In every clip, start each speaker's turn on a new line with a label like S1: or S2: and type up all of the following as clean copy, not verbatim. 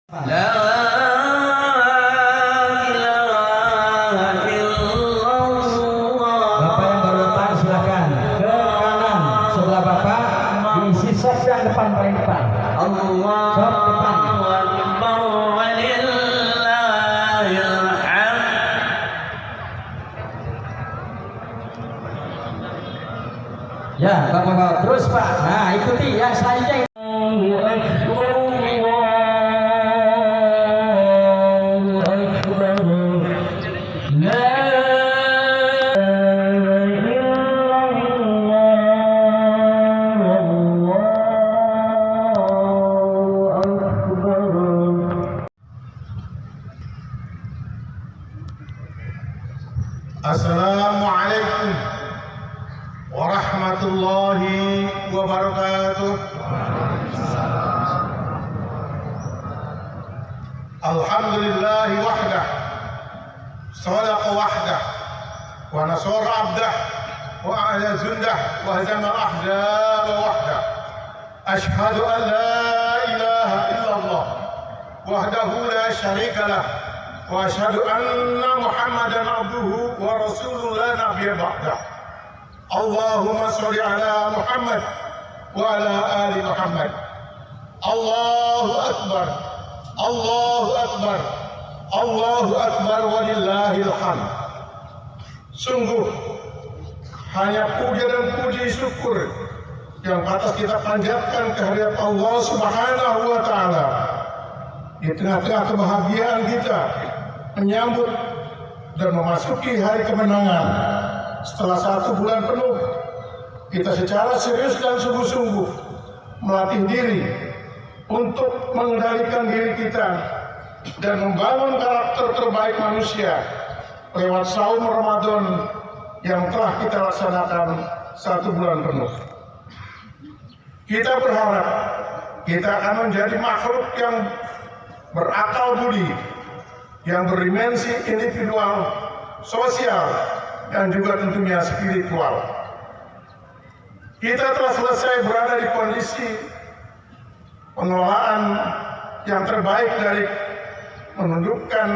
S1: La ilaha illallah.
S2: Bapak yang baru datang silakan ke kanan sebelah Bapak, diisi sok yang depan paling depan. Sok depan.
S1: Allahu Akbar walillahil hamd.
S2: Ya, Bapak terus Pak. Nah, ikuti yang selanjutnya.
S3: Assalamualaikum warahmatullahi wabarakatuh. Alhamdulillahi wahdah, sadaqa wahdah, wa nasara abdah, wa a'la zundah, wa hazama ahzaba wahdah. Ashhadu an la ilaha illallah wahdahu la syarika lah, wa asyhadu anna Muhammadan abduhu wa rasuluhu la nabiyya ba'dah. Allahumma sholli ala Muhammad wa ala ali Muhammad. Allahu akbar, Allahu akbar, Allahu akbar walillahil hamd. Sungguh hanya puja dan puji syukur yang patut kita panjatkan kehadirat Allah Subhanahu wa taala di tengah-tengah kebahagiaan kita menyambut dan memasuki hari kemenangan. Setelah 1 bulan penuh kita secara serius dan sungguh-sungguh melatih diri untuk mengendalikan diri kita dan membangun karakter terbaik manusia lewat saum Ramadan yang telah kita laksanakan 1 bulan penuh. Kita berharap kita akan menjadi makhluk yang berakal budi, yang berdimensi individual, sosial, dan juga tentunya spiritual. Kita telah selesai berada di kondisi pengelolaan yang terbaik dari menundukkan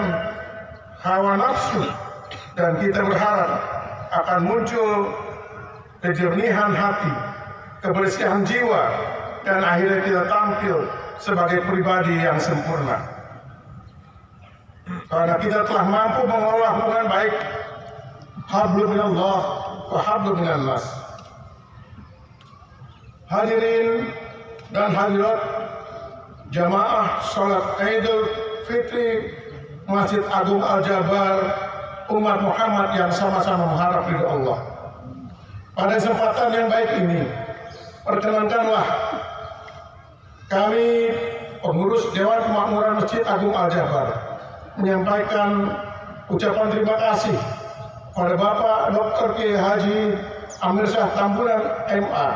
S3: hawa nafsu, dan kita berharap akan muncul kejernihan hati, kebersihan jiwa, dan akhirnya kita tampil sebagai pribadi yang sempurna. Karena kita telah mampu mengelola hubungan baik, hablum minallah wa hablum minan nas. Hadirin dan hadirat jamaah salat Idul Fitri Masjid Agung Al-Jabar, umat Muhammad yang sama-sama mengharap ridha Allah. Pada kesempatan yang baik ini, perkenankanlah kami pengurus Dewan Kemakmuran Masjid Agung Al-Jabar menyampaikan ucapan terima kasih pada Bapak Dr. Kiai Haji Amir Syah Tambunan MA,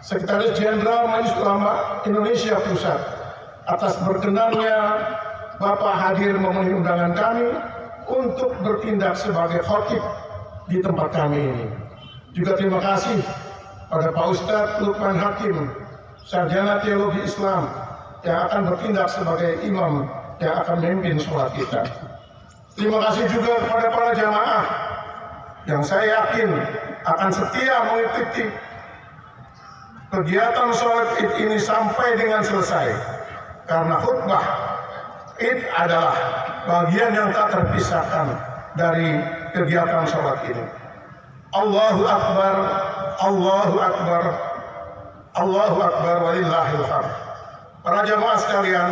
S3: Sekretaris Jenderal Majelis Ulama Indonesia Pusat, atas berkenannya Bapak hadir memenuhi undangan kami untuk bertindak sebagai khatib di tempat kami ini. Juga terima kasih pada Pak Ustadz Lukman Hakim, Sarjana Teologi Islam, yang akan bertindak sebagai imam yang akan memimpin sholat kita. Terima kasih juga kepada para jamaah yang saya yakin akan setia mengikuti kegiatan sholat Id ini sampai dengan selesai, karena khutbah Id adalah bagian yang tak terpisahkan dari kegiatan sholat ini. Allahu Akbar, Allahu Akbar, Allahu Akbar walillahil hamd. Para jamaah sekalian,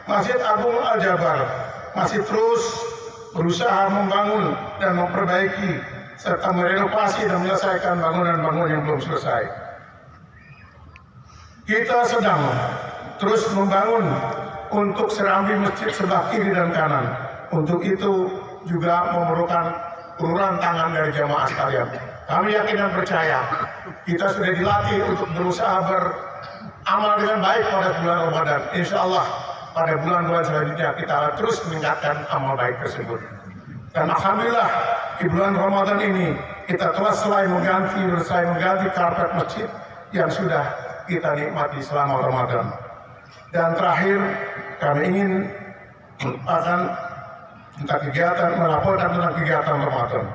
S3: Masjid Agung Al-Jabar masih terus berusaha membangun dan memperbaiki serta merenovasi dan menyelesaikan bangunan-bangunan yang belum selesai. Kita sedang terus membangun untuk serambi masjid sebelah kiri dan kanan. Untuk itu juga memerlukan uluran tangan dari jamaah sekalian. Kami yakin dan percaya kita sudah dilatih untuk berusaha beramal dengan baik pada bulan Ramadan. Insya Allah pada bulan-bulan selanjutnya kita akan terus meningkatkan amal baik tersebut. Dan alhamdulillah di bulan Ramadan ini kita telah selesai mengganti karpet masjid yang sudah kita nikmati selama Ramadan. Dan terakhir, kami ingin akan tentang kegiatan, melaporkan tentang kegiatan Ramadan.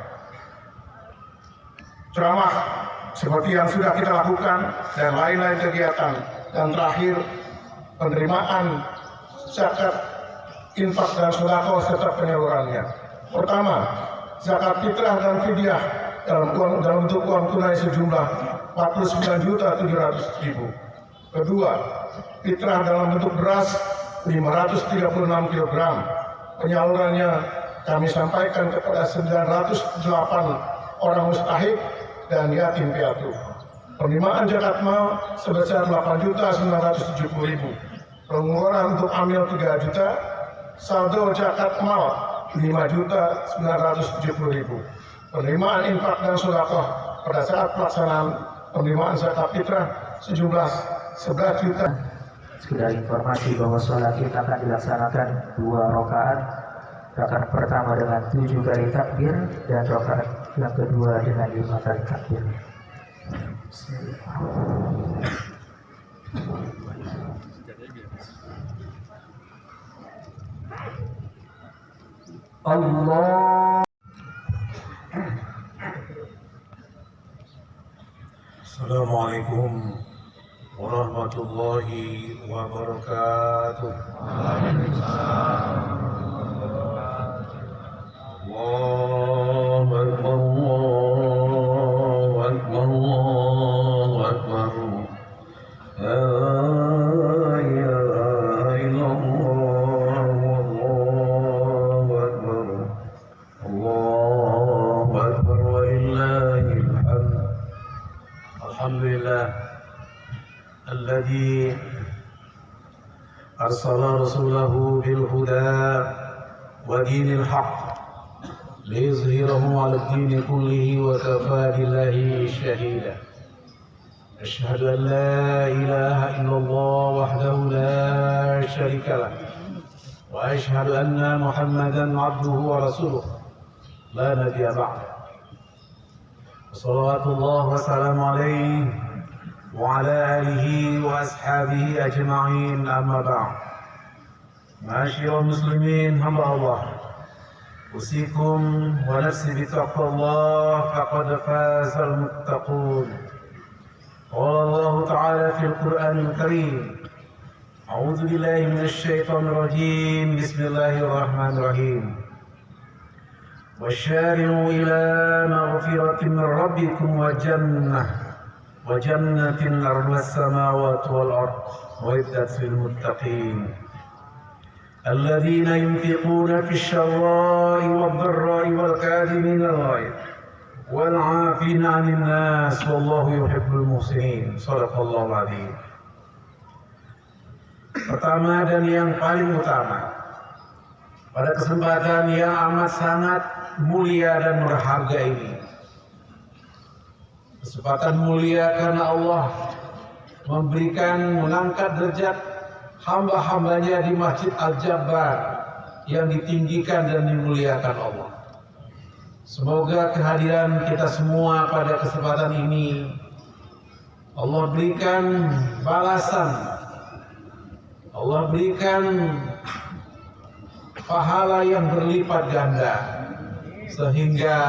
S3: Ceramah seperti yang sudah kita lakukan dan lain-lain kegiatan. Dan terakhir, penerimaan zakat, infak dan sedekah serta penyalurannya. Pertama, zakat fitrah dan fidyah dalam bentuk uang tunai sejumlah 49.700.000. Kedua, fitrah dalam bentuk beras 536 kg. Penyalurannya kami sampaikan kepada 908 orang mustahik dan yatim piatu. Penerimaan zakat mal sebesar 8.970.000. Pengeluaran untuk amil 3 juta. Saldo zakat mal 5.970.000. Penerimaan infak dan sedekah pada saat pelaksanaan penerimaan zakat fitrah sejumlah 11 juta.
S4: Sekedar informasi bahwa sholat kita akan dilaksanakan 2 rakaat. Rakaat pertama dengan 7 kali takbir dan rakaat yang kedua dengan 5 kali takbir. Allah.
S5: Assalamualaikum warahmatullahi wabarakatuh. Allahu Akbar, Allahu Akbar, Allahu Akbar. La ilaha illallah, Allahu Akbar. Allahu Akbar walillahil hamd. Alhamdulillah الذي أرسل رسوله بالهدى ودين الحق ليظهره على الدين كله وكفى بالله شهيدا. أشهد أن لا إله إلا الله وحده لا شريك له وأشهد أن محمدا عبده ورسوله لا نبي بعده. صلوات الله وسلامه عليه وعلى آله وأصحابه أجمعين. أما بعد. معاشر المسلمين hamba Allah, أوصيكم ونفسي بتقوى الله فقد فاز المتقون. قال الله تعالى في القرآن الكريم: أعوذ بالله من الشيطان الرجيم. بسم الله الرحمن الرحيم. وسارعوا إلى مغفرة من ربكم وجنة أرضها السماوات والأرض وعدت للمتقين الذين ينفقون في السراء والضراء والكاظمين الغيظ والعافين عن الناس والله يحب المحسنين. Shadaqallahu al-Azim. Pertama dan yang paling utama, pada kesempatan yang amat sangat mulia dan berharga ini, kesempatan mulia karena Allah mengangkat derajat hamba-hambanya di Masjid Al-Jabbar yang ditinggikan dan dimuliakan Allah. Semoga kehadiran kita semua pada kesempatan ini Allah berikan balasan, Allah berikan pahala yang berlipat ganda, sehingga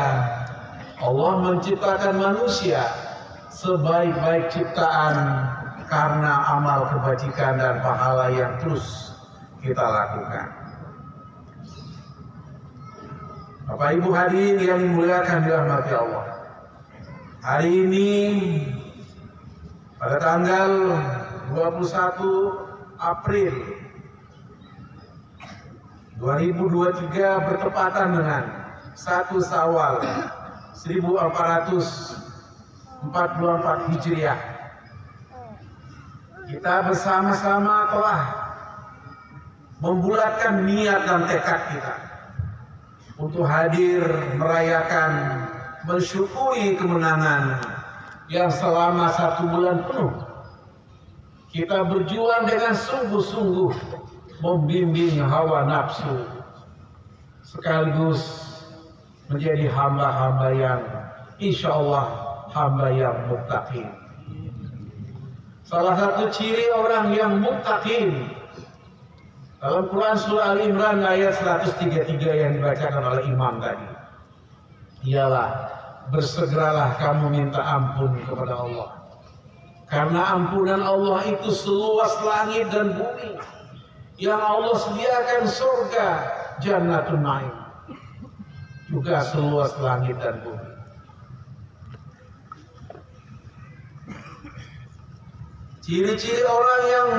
S5: Allah menciptakan manusia sebaik-baik ciptaan karena amal kebajikan dan pahala yang terus kita lakukan. Bapak Ibu hadirin yang dimuliakan dirahmati Allah, hari ini pada tanggal 21 April 2023 bertepatan dengan 1 Syawal 1444 Hijriah, kita bersama-sama telah membulatkan niat dan tekad kita untuk hadir merayakan, mensyukuri kemenangan yang selama 1 bulan penuh kita berjuang dengan sungguh-sungguh membimbing hawa nafsu, sekaligus menjadi hamba-hamba yang insya Allah hamba yang muttaqin. Salah satu ciri orang yang muttaqin Dalam Quran surah Al-Imran ayat 133 yang dibacakan oleh imam tadi, ialah bersegeralah kamu minta ampun kepada Allah. Karena ampunan Allah itu seluas langit dan bumi. Yang Allah sediakan surga, Jannatun Naim, juga seluas langit dan bumi. Ciri-ciri orang yang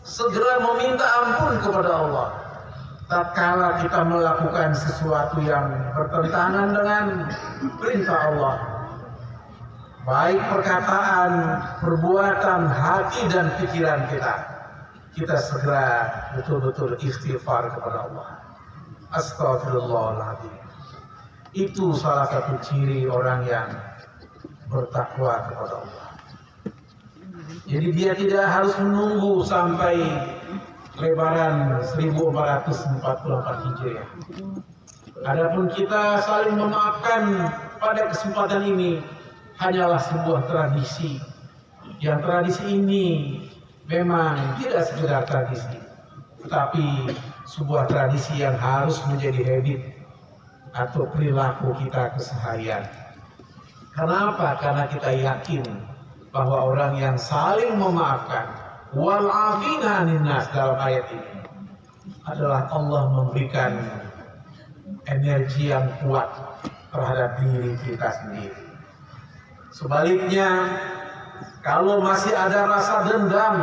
S5: segera meminta ampun kepada Allah tatkala kita melakukan sesuatu yang bertentangan dengan perintah Allah, baik perkataan, perbuatan, hati dan pikiran kita segera betul-betul istighfar kepada Allah. Astagfirullahaladzim. Itu salah satu ciri orang yang bertakwa kepada Allah. Jadi dia tidak harus menunggu sampai Lebaran 1444 Hijriah. Adapun kita saling memaafkan pada kesempatan ini hanyalah sebuah tradisi. Yang tradisi ini memang tidak sekedar tradisi, tetapi sebuah tradisi yang harus menjadi habit atau perilaku kita keseharian. Kenapa? Karena kita yakin bahwa orang yang saling memaafkan, wal afina 'anil nas, dalam ayat ini adalah Allah memberikan energi yang kuat terhadap diri kita sendiri. Sebaliknya, kalau masih ada rasa dendam,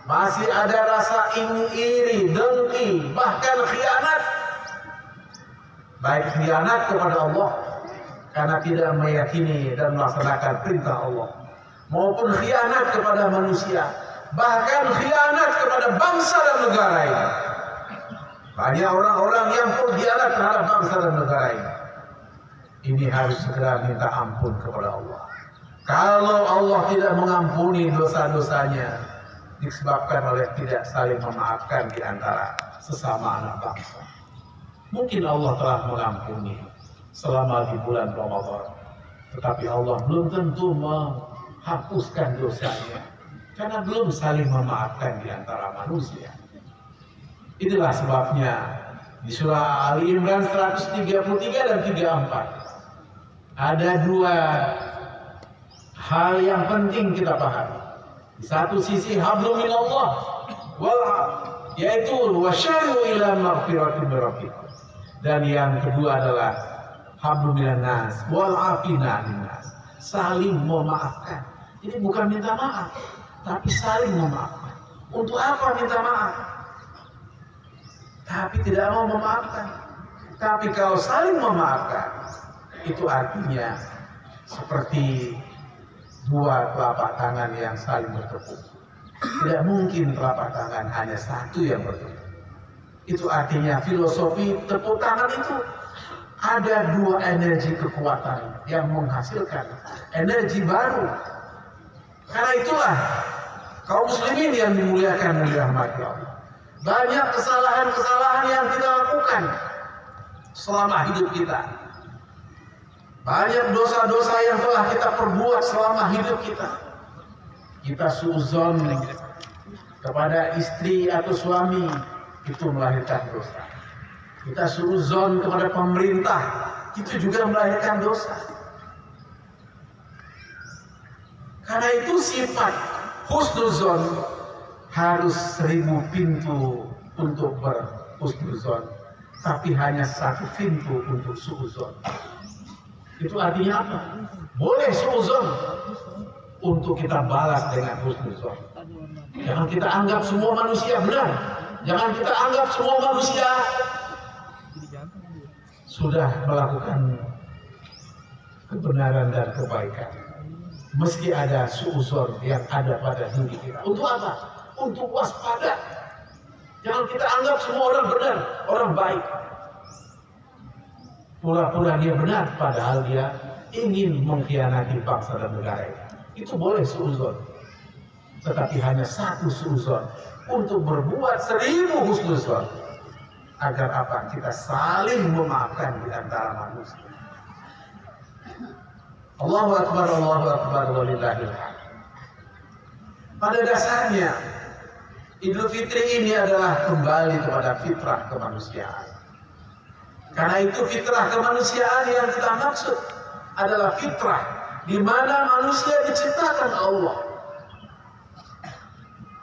S5: masih ada rasa iri, dengki, bahkan khianat, baik khianat kepada Allah karena tidak meyakini dan melaksanakan perintah Allah, maupun khianat kepada manusia, bahkan khianat kepada bangsa dan negara ini. Banyak orang-orang yang berkhianat terhadap bangsa dan negara ini. Ini harus segera minta ampun kepada Allah. Kalau Allah tidak mengampuni dosa-dosanya, disebabkan oleh tidak saling memaafkan di antara sesama anak bangsa. Mungkin Allah telah mengampuni selama di bulan Ramadan, tetapi Allah belum tentu hapuskan dosanya karena belum saling memaafkan di antara manusia. Itulah sebabnya di surah Ali Imran 133 dan 34 ada dua hal yang penting kita pahami. Di satu sisi hablum minallah yaitu wasyari'u ila maghfiratin min rabbikum, dan yang kedua adalah hablum minan nas wal afina 'anil nas, saling memaafkan. Ini bukan minta maaf, tapi saling memaafkan. Untuk apa minta maaf? Tapi tidak mau memaafkan. Tapi kalau saling memaafkan, itu artinya seperti dua telapak tangan yang saling bertepuk. Tidak mungkin telapak tangan hanya satu yang bertepuk. Itu artinya filosofi tepuk tangan itu ada dua energi kekuatan yang menghasilkan energi baru. Karena itulah kaum muslimin yang dimuliakan dan dirahmati Allah, banyak kesalahan-kesalahan yang kita lakukan selama hidup kita. Banyak dosa-dosa yang telah kita perbuat selama hidup kita. Kita suudzon kepada istri atau suami, itu melahirkan dosa. Kita suudzon kepada pemerintah, itu juga melahirkan dosa. Karena itu sifat husnuzon harus 1000 pintu untuk berhusnuzon, tapi hanya 1 pintu untuk suudzon. Itu artinya apa? Boleh suudzon untuk kita balas dengan husnuzon. Jangan kita anggap semua manusia benar. Jangan kita anggap semua manusia sudah melakukan kebenaran dan kebaikan. Meski ada suudzon yang ada pada diri kita. Untuk apa? Untuk waspada. Jangan kita anggap semua orang benar, orang baik. Pura-pura dia benar, padahal dia ingin mengkhianati bangsa dan negara ini. Itu boleh suudzon. Tetapi hanya 1 suudzon untuk berbuat 1000 husnuzon. Agar apa? Kita saling memaafkan di antara manusia. Allahu Akbar walillahil hamd. Pada dasarnya Idul Fitri ini adalah kembali kepada fitrah kemanusiaan. Karena itu fitrah kemanusiaan yang kita maksud adalah fitrah di mana manusia diciptakan Allah.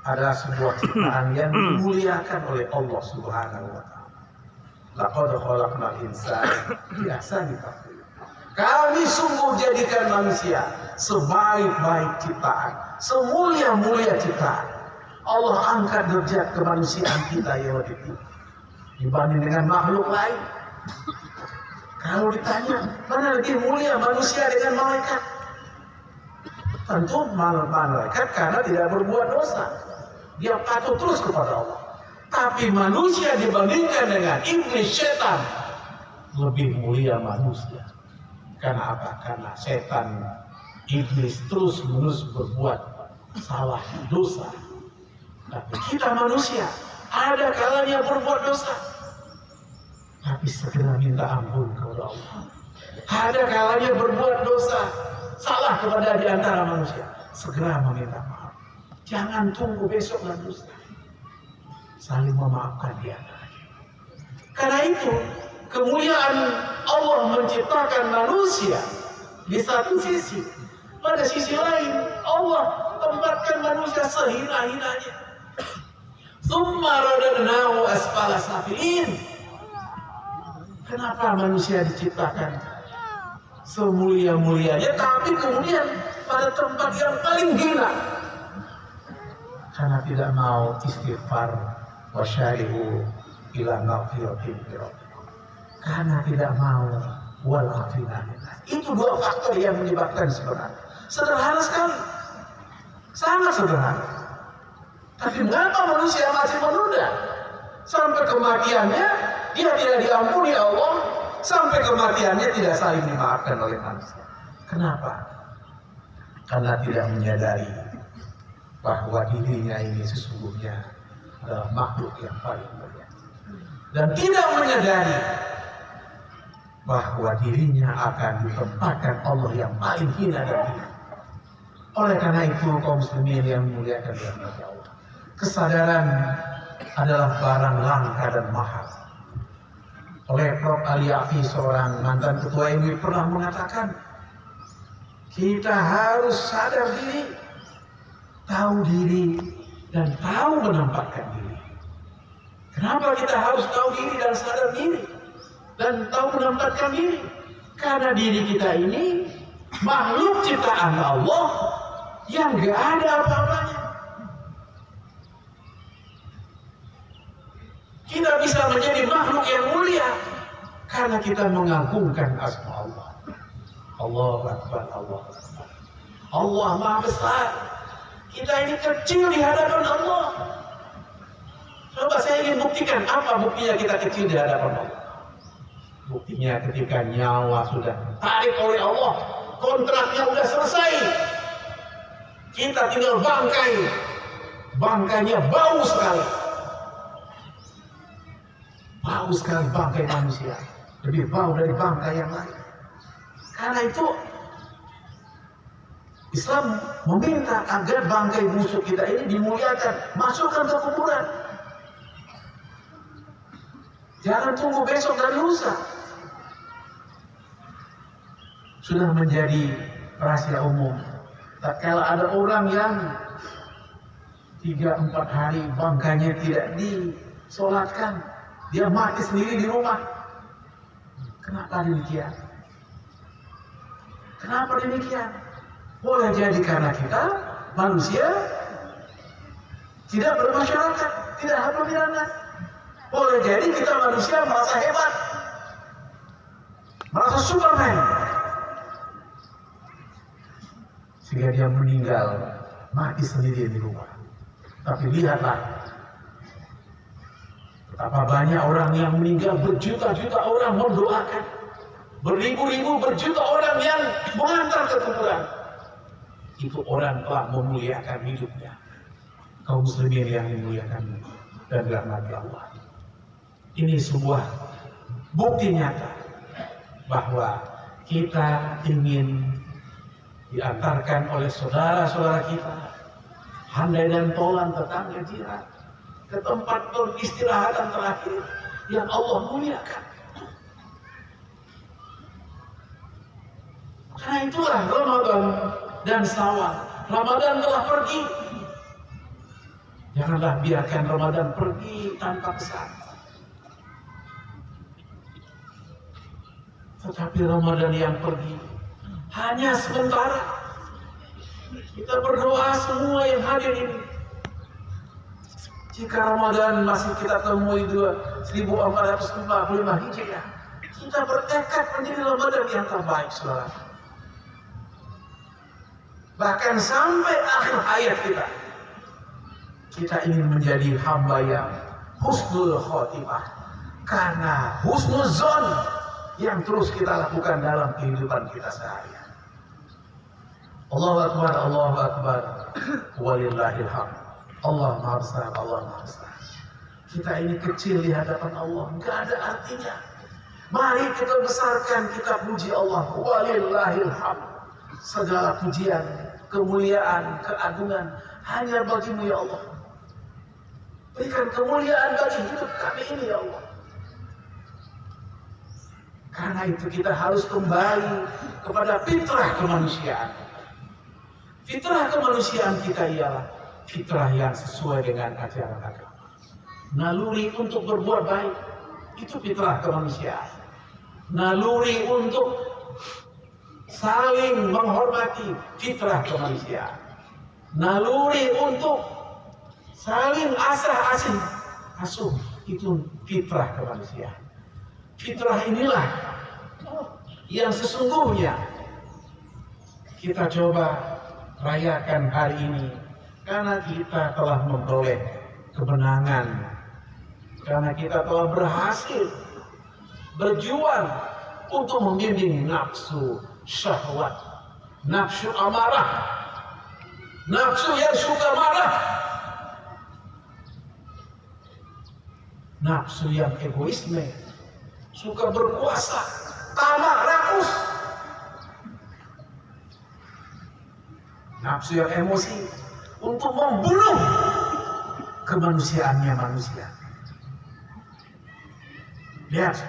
S5: Adalah sebuah ciptaan yang dimuliakan oleh Allah Subhanahu wa taala. Laqad khalaqnal insana fi ahsani taqwim. Kami sungguh jadikan manusia sebaik-baik ciptaan, semulia-mulia ciptaan. Allah angkat derajat kemanusiaan kita ya waktu itu dibanding dengan makhluk lain. Kalau ditanya mana lebih mulia manusia dengan malaikat, tentu malaikat karena tidak berbuat dosa, dia patuh terus kepada Allah. Tapi manusia dibandingkan dengan iblis setan lebih mulia manusia. Karena apa? Karena setan iblis terus menerus berbuat salah dosa. Tapi kita manusia ada kalanya berbuat dosa, tapi segera minta ampun kepada Allah. Ada kalanya berbuat dosa, salah kepada di antara manusia, segera meminta maaf. Jangan tunggu besok dan lusa. Saling memaafkan di antaranya. Karena itu kemuliaan Allah menciptakan manusia di satu sisi, pada sisi lain Allah tempatkan manusia sehina-hinanya. Tsumma radadnahu asfala safilin. Kenapa manusia diciptakan semulia-mulianya, tapi kemudian pada tempat yang paling hina? Karena tidak mau istighfar, wasyari'u ila maghfiratin min rabbikum. Karena tidak mau wal afina. Itu dua faktor yang menyebabkan sebenarnya. Sederhana sekali, sangat sederhana. Tapi mengapa manusia masih menunda? Sampai kematiannya dia tidak diampuni Allah, sampai kematiannya tidak saling dimaafkan oleh manusia. Kenapa? Karena tidak menyadari bahwa dirinya ini sesungguhnya adalah makhluk yang paling mulia, dan tidak menyadari bahwa dirinya akan ditempatkan Allah yang paling hina dan hina. Oleh karena itu kaum muslimin yang memuliakan Allah, kesadaran adalah barang langka dan mahal. Oleh Prof. Ali Afi, seorang mantan ketua MUI, pernah mengatakan, kita harus sadar diri, tahu diri, dan tahu menempatkan diri. Kenapa kita harus tahu diri dan sadar diri, dan tahu menempatkan diri? Karena diri kita ini makhluk ciptaan Allah yang gak ada apa-apanya. Kita bisa menjadi makhluk yang mulia karena kita mengagungkan asma Allah. Allahu Akbar, Allahu Akbar. Allah Maha Besar. Kita ini kecil di hadapan Allah. Coba saya ingin buktikan apa buktinya kita kecil di hadapan Allah. Buktinya ketika nyawa sudah tarik oleh Allah, kontraknya sudah selesai, kita tinggal bangkai. Bangkainya bau sekali. Bau sekali bangkai manusia, lebih bau dari bangkai yang lain. Karena itu Islam meminta agar bangkai busuk kita ini dimuliakan, masukkan ke kuburan. Jangan tunggu besok dan lusa. Sudah menjadi rahasia umum. Tak kala ada orang yang 3-4 hari bangkainya tidak disolatkan, dia mati sendiri di rumah. Kenapa demikian? Kenapa demikian? Boleh jadi karena kita manusia tidak bermasyarakat, tidak harus biranas. Boleh jadi kita manusia merasa hebat, merasa Superman, sehingga dia meninggal mati sendiri di rumah. Tapi lihatlah betapa banyak orang yang meninggal, berjuta-juta orang mendoakan, beribu-ribu, berjuta orang yang mengantar ke kuburan. Itu orang telah memuliakan hidupnya. Kaum muslimin yang dimuliakan dan dirahmati Allah. Ini sebuah bukti nyata bahwa kita ingin diantarkan oleh saudara-saudara kita, handai dan tolan, tetangga jiran, ke tempat peristirahatan terakhir yang Allah muliakan. Karena itulah Ramadan dan Syawal. Ramadan telah pergi. Janganlah biarkan Ramadan pergi tanpa pesan. Tetapi Ramadan yang pergi hanya sementara. Kita berdoa semua yang hadir ini. Jika Ramadan masih kita temui 1445 Hijriah, kita bertekad menjadi Ramadan yang terbaik, saudara. Bahkan sampai akhir hayat kita ingin menjadi hamba yang husnul khotimah, karena husnuzon yang terus kita lakukan dalam kehidupan kita sehari-hari. Allahu Akbar, Allahu Akbar, walillahil hamd. Allah Maha Besar, Allah Maha Besar. Kita ini kecil di hadapan Allah, nggak ada artinya. Mari kita besarkan, kita puji Allah, walillahil hamd. Segala pujian, kemuliaan, keagungan hanya bagimu ya Allah. Berikan kemuliaan bagi hidup kami ini ya Allah. Karena itu kita harus kembali kepada fitrah kemanusiaan. Fitrah kemanusiaan kita ialah fitrah yang sesuai dengan ajaran agama. Naluri untuk berbuat baik, itu fitrah kemanusiaan. Naluri untuk saling menghormati, fitrah kemanusiaan. Naluri untuk saling asuh, itu fitrah kemanusiaan. Fitrah inilah yang sesungguhnya kita coba rayakan hari ini, karena kita telah memperoleh kemenangan, karena kita telah berhasil berjuang untuk membimbing nafsu syahwat, nafsu amarah, nafsu yang suka marah, nafsu yang egoisme, suka berkuasa, tamak, rakus, nafsu yang emosi untuk membunuh kemanusiaannya manusia. Lihat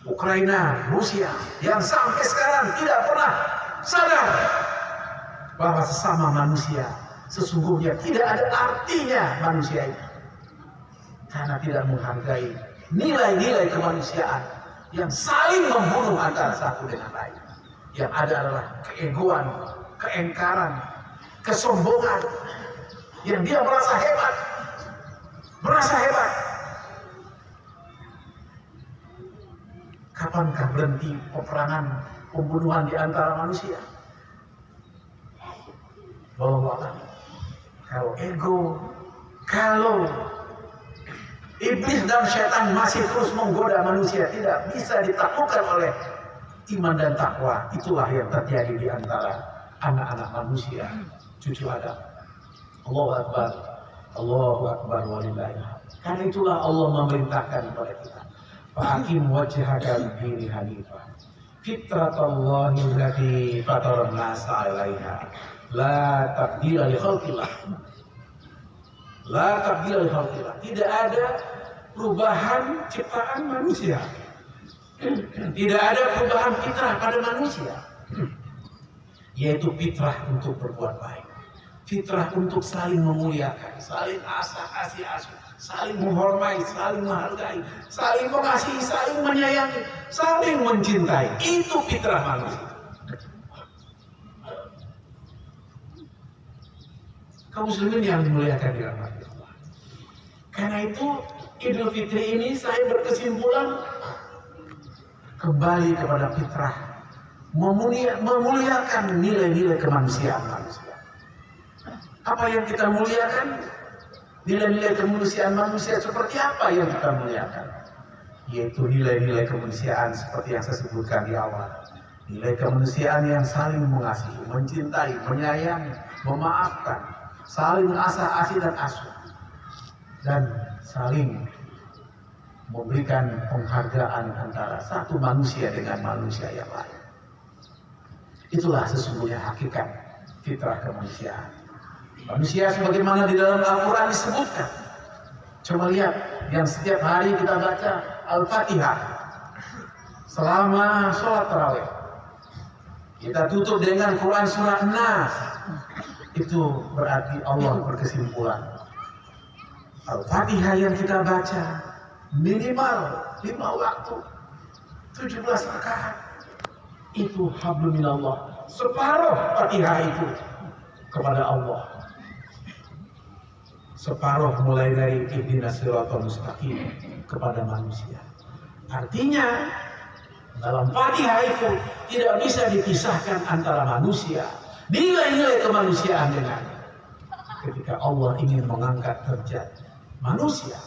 S5: Ukraina, Rusia yang sampai sekarang tidak pernah sadar bahwa sesama manusia sesungguhnya tidak ada artinya manusia itu, karena tidak menghargai nilai-nilai kemanusiaan yang saling membunuh antara satu dengan lain. Yang ada adalah keegoan, keengkaran, kesombongan, yang dia merasa hebat. Kapankah berhenti peperangan, pembunuhan di antara manusia? Kalau ego, kalau iblis dan setan masih terus menggoda manusia, tidak bisa ditaklukkan oleh iman dan takwa. Itulah yang terjadi di antara anak-anak manusia, cucu Adam. Allahu Akbar, Allahu Akbar walillahil hamd. Karena itulah Allah memerintahkan kepada kita, fa'aqim wajhaka lid-dini hanifah, fitratallahi allati fatara an-nasa 'alaiha, la tabdila li khalqillah. La tabdila li khalqillah. Tidak ada perubahan ciptaan manusia. Tidak ada perubahan fitrah pada manusia. Yaitu fitrah untuk berbuat baik, fitrah untuk saling memuliakan, saling asuh, saling menghormati, saling menghargai, saling mengasihi, saling menyayangi, saling mencintai. Itu fitrah manusia. Kaum muslimin yang dimuliakan di rahmat Allah. Karena itu Idul Fitri ini saya berkesimpulan kembali kepada fitrah, memuliakan nilai-nilai kemanusiaan manusia. Apa yang kita muliakan? Nilai-nilai kemanusiaan manusia seperti apa yang kita muliakan? Yaitu nilai-nilai kemanusiaan seperti yang saya sebutkan di awal. Nilai kemanusiaan yang saling mengasihi, mencintai, menyayangi, memaafkan, saling asuh dan asuh, dan saling memberikan penghargaan antara satu manusia dengan manusia yang lain. Itulah sesungguhnya hakikat fitrah kemanusiaan. Manusia sebagaimana di dalam Al-Quran disebutkan, Coba lihat yang setiap hari kita baca Al-Fatihah selama sholat tarawih. Kita tutup dengan Quran surah Nas. Itu berarti Allah berkesimpulan. Al-Fatihah yang kita baca minimal 5 waktu, 17 rakaat. Itu hablum minallah. Separuh Fatihah itu kepada Allah. Separuh mulai dari ihdinas siratal mustaqim kepada manusia. Artinya dalam Fatihah itu tidak bisa dipisahkan antara manusia. Nilai-nilai kemanusiaan dengan ketika Allah ingin mengangkat derajat manusia.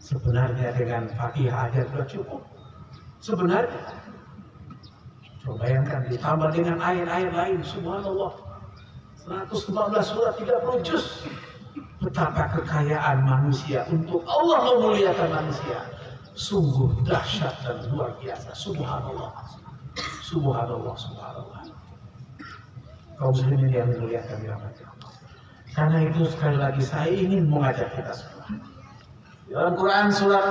S5: Sebenarnya dengan Fatihah aja sudah cukup. Sebenarnya. Coba bayangkan ditambah dengan ayat-ayat lain. Subhanallah. 114 surat 30 juz. Betapa kekayaan manusia untuk Allah memuliakan manusia. Sungguh dahsyat dan luar biasa. Subhanallah. Subhanallah. Subhanallah. Kaum muslimin yang dimuliakan dirahmati Allah. Karena itu sekali lagi saya ingin mengajak kita semua. Dalam Quran surat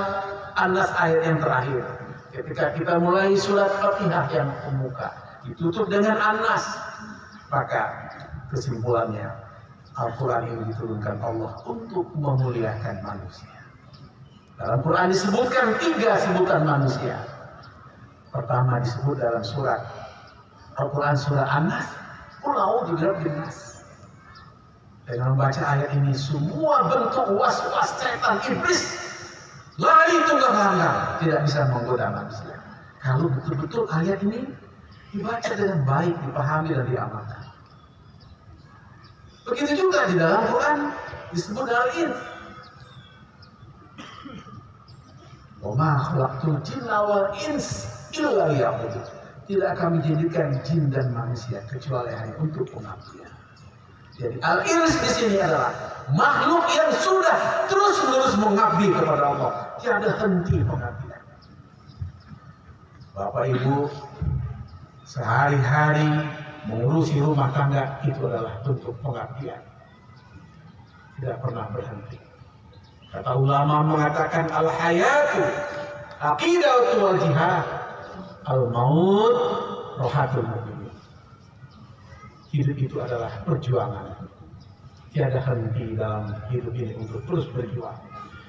S5: An-Nas ayat yang terakhir. Ketika kita mulai surat Fatihah yang pembuka. Ditutup dengan An-Nas. Maka kesimpulannya Al-Quran ini diturunkan Allah untuk memuliakan manusia. Dalam Quran disebutkan 3 sebutan manusia. Pertama disebut dalam surat Al-Quran surah An-Nas. Qul a'udzu birabbin nas. Dengan membaca ayat ini semua bentuk was-was setan iblis lari tunggang langgang, tidak bisa menggoda manusia. Kalau betul-betul ayat ini dibaca dengan baik, dipahami dan diamalkan. Begitu juga di dalam Quran disebut al-ins. Wa ma khalaqtul jinna wal ins illa liya'budun. Tidak kami jadikan jin dan manusia kecuali hanya untuk pengabdian. Jadi al-ins di sini adalah makhluk yang sudah terus-menerus mengabdi kepada Allah. Tiada henti pengabdian. Bapak Ibu sehari-hari mengurusi rumah tangga itu adalah bentuk pengabdian. Tidak pernah berhenti. Kata ulama mengatakan al-hayatu aqidatu wal jihad, al-maut rohatul mu'min. Hidup itu adalah perjuangan. Tiada henti dalam hidup ini untuk terus berjuang.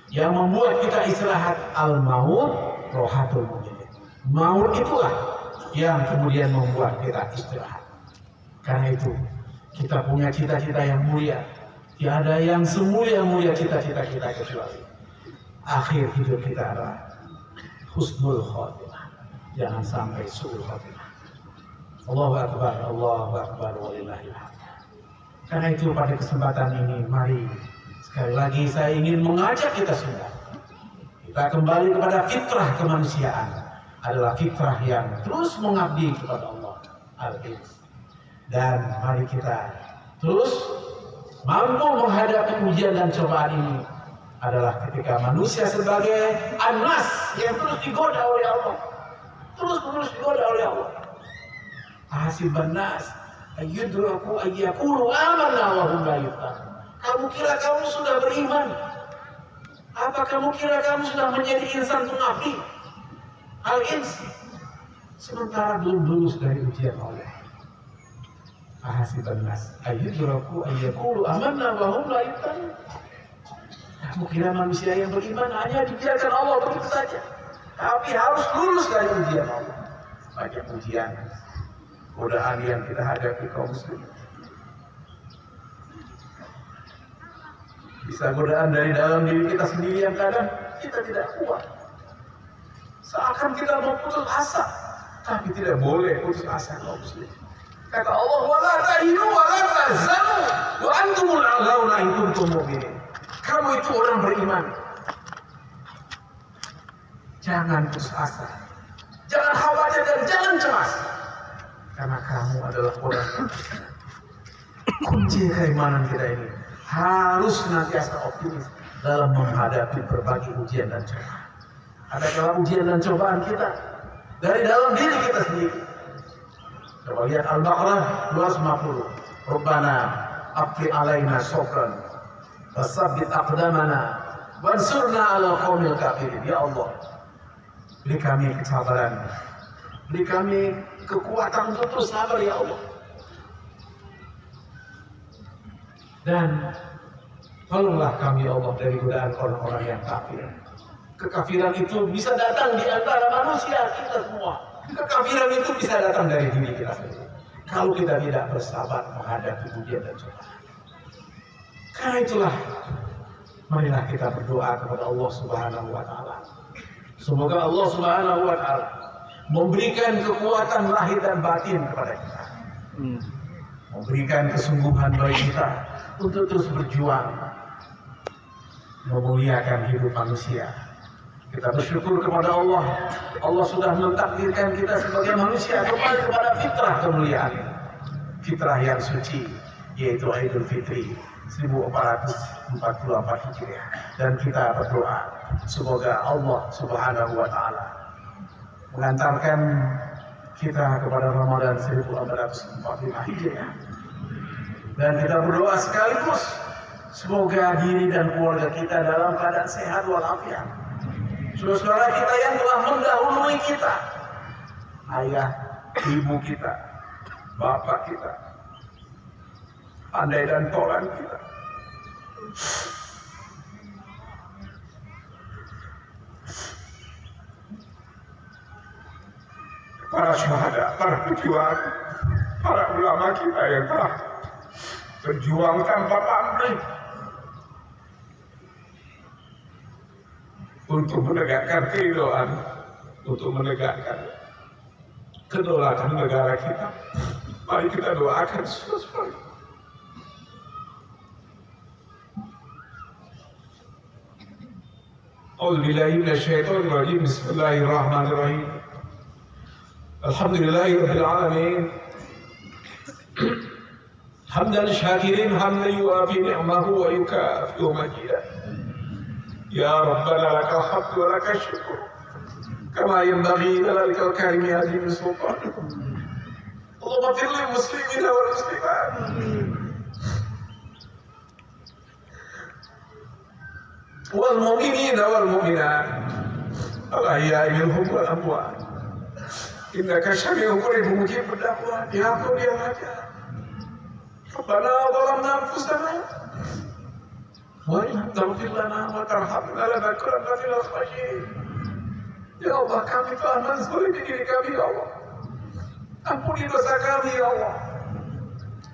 S5: Yang membuat kita istirahat al-maut rohatul mu'min. Maut itulah yang kemudian membuat kita istirahat. Karena itu kita punya cita-cita yang mulia. Tiada yang semulia-mulia cita-cita kita kecuali akhir hidup kita adalah husnul khotimah. Jangan sampai su'ul khotimah. Allahu Akbar, Allahu Akbar, walillahil hamd. Karena itu pada kesempatan ini mari sekali lagi saya ingin mengajak kita semua. Kita kembali kepada fitrah kemanusiaan. Adalah fitrah yang terus mengabdi kepada Allah. Al-Ins. Dan mari kita terus mampu menghadapi ujian dan cobaan ini adalah ketika manusia sebagai An-Nas yang terus digoda oleh Allah. Terus digoda oleh Allah. Hasiban nas ayyudraku ayyakulu amanna wa hum la yuftanun. Kamu kira kamu sudah beriman? Apa kamu kira kamu sudah menjadi insan pengabdi? Al-Ins. Sementara belum lulus dari ujian Allah. Hasiban nas ayyudraku ayyakulu amanna wa hum la yuftanun. Kamu kira manusia yang beriman hanya dibiarkan Allah begitu saja? Tapi harus lulus dari ujian Allah. Banyak ujian, godaan yang kita hadapi kaum muslimin. Bisa godaan dari dalam diri kita sendiri yang kadang kita tidak kuat. Seakan kita mau putus asa, tapi tidak boleh putus asa kaum muslimin. Kata Allah, "Wala tahinu wala tahzanu wa antumul a'launa in kuntum mu'minin." Kamu itu orang beriman. Jangan putus asa. Jangan khawatir dan jangan cemas. Karena kamu adalah orang yang kunci keimanan kita ini harus senantiasa optimis dalam menghadapi berbagai ujian dan cobaan. Ada kala ujian dan cobaan kita dari dalam diri kita sendiri. Coba lihat Al-Baqarah 250. Rabbana afri alaina sabran Wasabbit aqdamana wansurna 'alal qaumil kafirin. Ya Allah, beri kami kesabaran, beri kami kekuatan untuk terus sabar ya Allah. Dan tolonglah kami ya Allah dari godaan orang-orang yang kafir. Kekafiran itu bisa datang di antara manusia kita semua. Kekafiran itu bisa datang dari diri kita sendiri. Kalau kita tidak bersabar menghadapi ujian dan cobaan. Karena itulah, marilah kita berdoa kepada Allah Subhanahu wa Ta'ala. Semoga Allah Subhanahu wa Ta'ala memberikan kekuatan lahir dan batin kepada kita, memberikan kesungguhan bagi kita untuk terus berjuang memuliakan hidup manusia. Kita bersyukur kepada Allah. Allah sudah mentakdirkan kita sebagai manusia kembali kepada fitrah kemuliaan, fitrah yang suci, yaitu Idul Fitri 1444 Hijriah. Dan kita berdoa semoga Allah Subhanahu wa Ta'ala mengantarkan kita kepada Ramadan 1445 Hijriah. Dan kita berdoa sekaligus semoga diri dan keluarga kita dalam keadaan sehat walafiat. Saudara kita yang telah mendahului kita, ayah, ibu kita, bapak kita, pandai dan tolan kita, para syuhada, para pejuang, para ulama kita yang telah berjuang tanpa pamrih untuk menegakkan keridhaan, untuk menegakkan kedaulatan negara kita. Mari kita doakan sesuai. A'udzubillahi minasyaitonir rajim. Bismillahirrahmanirrahim. Alhamdulillahirabbil alamin. Hamdan syakirin hamdan yuafi ni'mahu wa yukafi'u majidah. Ya Rabbana lakal hamdu wa lakal syukur kama yanbaghi lijalalika al-karimi azim sultanik. Allahumma ighfir lil muslimina wal muslimat wal mu'minina wal mu'minat al-ahya'i minhum wal amwat innaka sami'un qaribun mujibud da'wat. Ya Qul ya Majid Rabbana zalamna anfusana wa in lam taghfir lana wa tarhamna lanakunanna minal khasirin. Ya Allah, kami telah menzalimi diri kami ya Allah. Ampuni dosa kami ya Allah.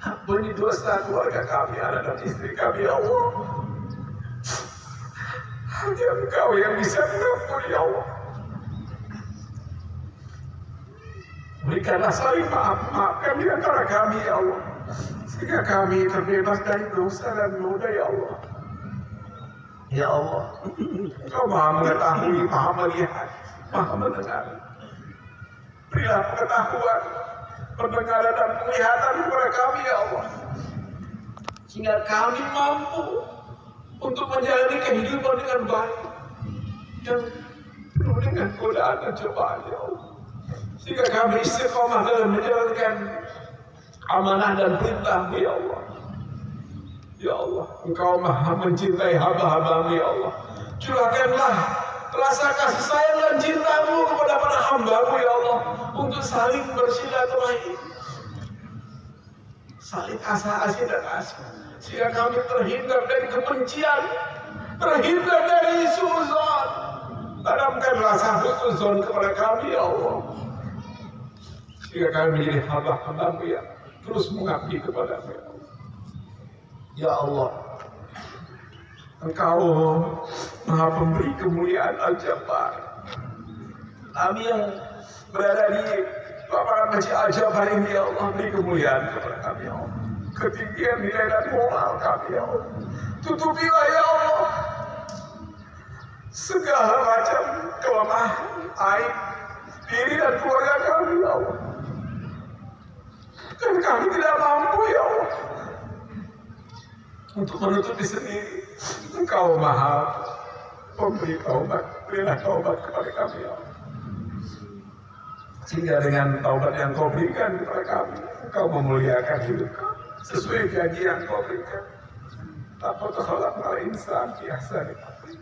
S5: Ampuni dosa keluarga kami, anak dan istri kami ya Allah. Hanya Engkau yang bisa mengampuni ya Allah. Berikanlah saling maafkan di antara kami ya Allah, sehingga kami terbebas dari dosa dan noda ya Allah. Ya Allah, Engkau Maha mengetahui, Maha melihat, Maha mendengar. Berilah pengetahuan, pendengaran dan penglihatan kepada kami ya Allah, sehingga kami mampu untuk menjalani kehidupan dengan baik dan penuh dengan godaan dan cobaan ya Allah, sehingga kami istiqomah dalam menjalankan amanah dan perintah-Mu ya Allah. Ya Allah, Engkau Maha mencintai hamba-hamba-Mu ya Allah. Curahkanlah rasa kasih sayang dan cinta-Mu kepada para hamba-Mu ya Allah, untuk saling bersilaturahim, saling asa-asi dan asih, sehingga kami terhindar dari kebencian, terhindar dari suuzon. Tanamkan rasa husnuzon kepada kami ya Allah, sehingga kami menjadi hamba-hamba-Mu yang terus mengabdi kepada-Mu ya Allah. Ya Allah, Engkau Maha Pemberi kemuliaan Al-Jabbar. Kami yang berada di paparan Masjid Al-Jabbar ini ya Allah, beri kemuliaan kepada kami ya Allah, ketinggian nilai dan moral kami ya Allah. Tutupilah ya Allah segala macam kelemahan, aib diri dan keluarga kami ya Allah, dan kami tidak mampu ya Allah untuk menutupi sendiri. Engkau Maha Pemberi taubat, berilah taubat kepada kami ya Allah, sehingga dengan taubat yang Kau berikan kepada kami, Engkau memuliakan hidup kami sesuai janji yang Kau berikan.
S3: laqad khalaqnal insana fi ahsani taqwim.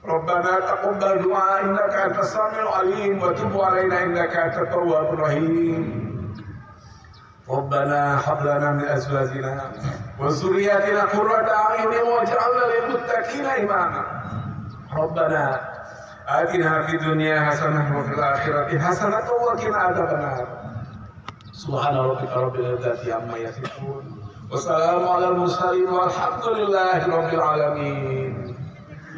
S3: Rabbana taqabbal du'a innaka antas samiul alim wa tub 'alaina innaka antat tawwabur rahim. Rabbana hab lana min azwajina wa dhurriyyatina qurrata a'yunin waj'alna lil muttaqina imama. Rabbana atina fid dunya hasanah wa fil akhirati hasanah wa qina adzabannar. Subhana rabbika rabbil izzati amma yasifun wa salamun 'alal mursalin walhamdulillahi rabbil alamin.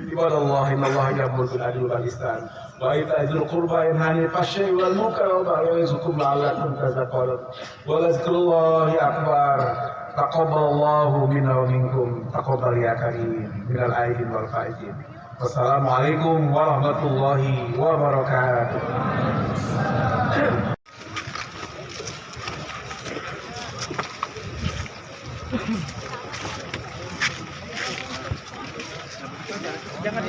S3: Ibadallah innallaha ya'muru bil 'adli wal ihsan wa ita'i dzil qurba wa yanha 'anil fahsya'i wal munkari wal baghi ya'izukum la'allakum tadhakkarun. Wa lazikrullahi akbar. Taqabbalallahu minna wa minkum. Taqabbal ya karim minal aidin wal faizin. Wassalamualaikum warahmatullahi wabarakatuh.
S2: Jangan